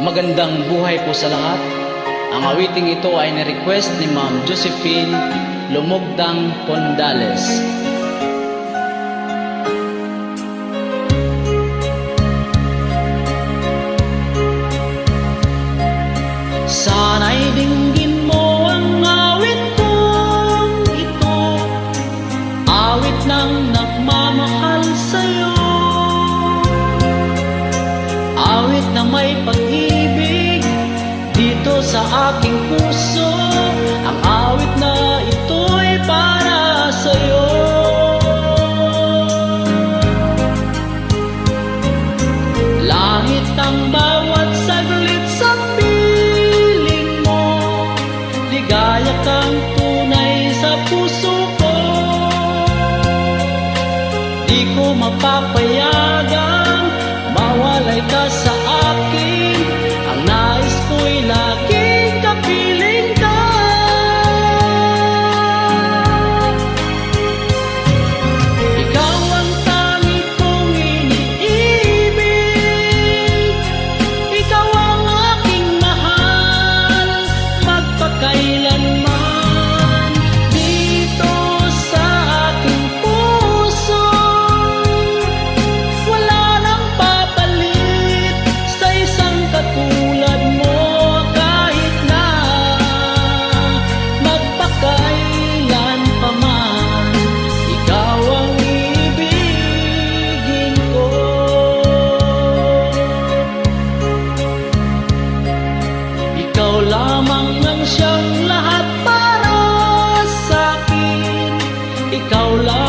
Magandang buhay po sa lahat. Ang awiting ito ay na-request ni Ma'am Josephine Lumugdang Pondales. Sana'y dinggin mo ang awit kong ito, awit ng nagmamahal sa'yo, awit na may pag-ibig dito sa aking puso. Ang awit na ito'y para sa'yo. Langit ang bawat saglit sa piling mo, ligaya kang tunay sa puso ko. Di ko mapapayagang mawalay ka sa akin. Ang nais ko'y laging kapiling ka. Ikaw ang tangi kong iniibig, ikaw ang aking mahal magpakailanman. Dito sa aking puso wala nang papalit sa isang katulad mo, kahit na magpakailan pa man. Ikaw ang ibigin ko. Ikaw lamang ang siyang lahat para sa'kin. Ikaw lamang